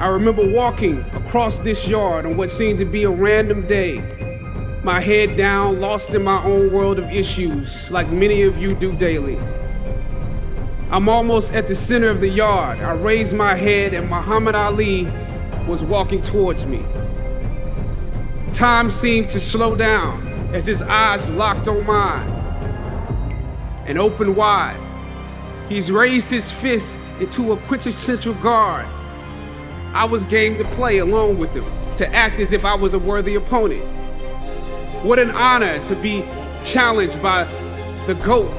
I remember walking across this yard on what seemed to be a random day, my head down, lost in my own world of issues, like many of you do daily. I'm almost at the center of the yard. I raised my head and Muhammad Ali was walking towards me. Time seemed to slow down as his eyes locked on mine and opened wide. He's raised his fist into a quintessential guard. I was game to play along with him, to act as if I was a worthy opponent. What an honor to be challenged by the GOAT,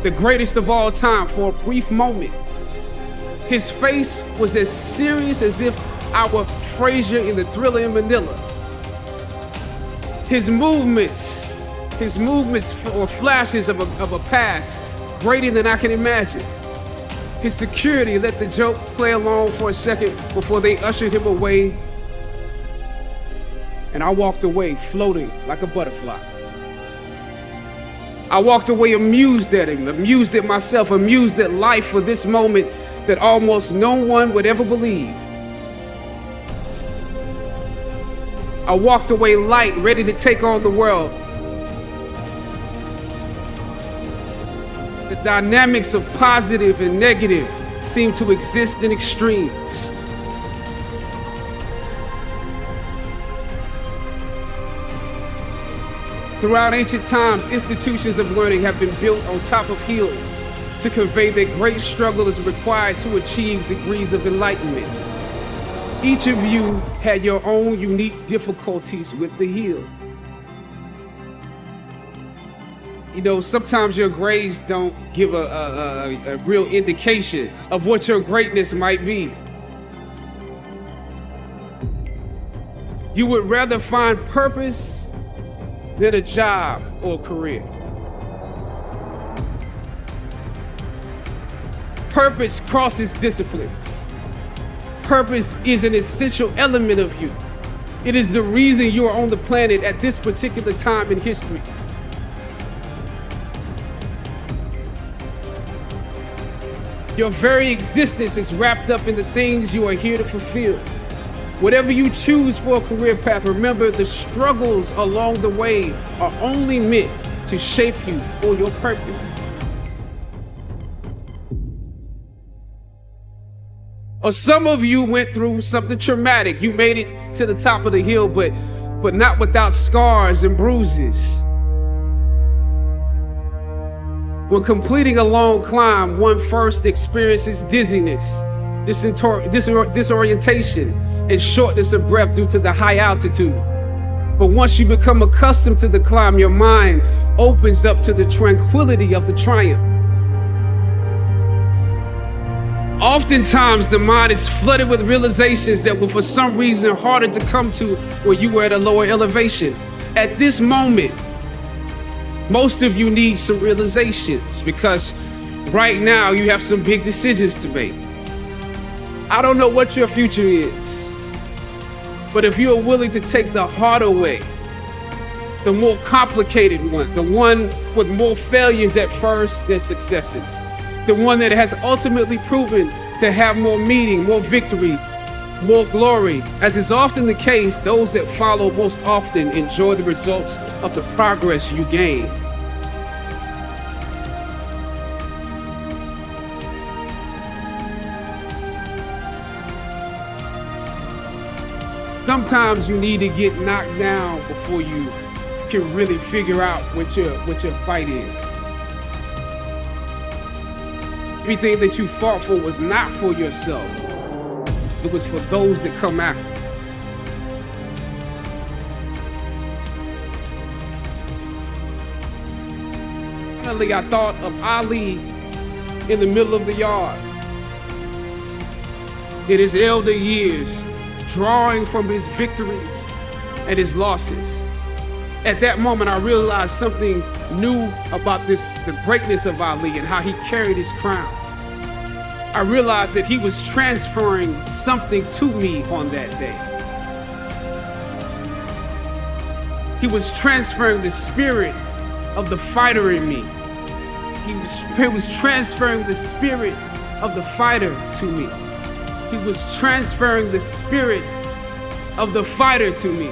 the greatest of all time, for a brief moment. His face was as serious as if I were Frazier in the Thrilla in Manilla. His movements were flashes of a past greater than I can imagine. His security let the joke play along for a second before they ushered him away. And I walked away floating like a butterfly. I walked away amused at him, amused at myself, amused at life for this moment that almost no one would ever believe. I walked away light, ready to take on the world. The dynamics of positive and negative seem to exist in extremes. Throughout ancient times, institutions of learning have been built on top of hills to convey that great struggle is required to achieve degrees of enlightenment. Each of you had your own unique difficulties with the hill. You know, sometimes your grades don't give a real indication of what your greatness might be. You would rather find purpose than a job or a career. Purpose crosses disciplines. Purpose is an essential element of you. It is the reason you are on the planet at this particular time in history. Your very existence is wrapped up in the things you are here to fulfill. Whatever you choose for a career path, remember the struggles along the way are only meant to shape you for your purpose. Or some of you went through something traumatic. You made it to the top of the hill, but not without scars and bruises. When completing a long climb, one first experiences dizziness, disorientation, and shortness of breath due to the high altitude. But once you become accustomed to the climb, your mind opens up to the tranquility of the triumph. Oftentimes, the mind is flooded with realizations that were for some reason harder to come to where you were at a lower elevation. At this moment, most of you need some realizations because right now you have some big decisions to make. I don't know what your future is, but if you are willing to take the harder way, the more complicated one, the one with more failures at first than successes, the one that has ultimately proven to have more meaning, more victory, more glory. As is often the case, those that follow most often enjoy the results of the progress you gain. Sometimes you need to get knocked down before you can really figure out what your fight is. Everything that you fought for was not for yourself. It was for those that come after. Finally, I thought of Ali in the middle of the yard. In his elder years, drawing from his victories and his losses. At that moment, I realized something new about the greatness of Ali and how he carried his crown. I realized that he was transferring something to me on that day. He was transferring the spirit of the fighter in me. He was transferring the spirit of the fighter to me. He was transferring the spirit of the fighter to me.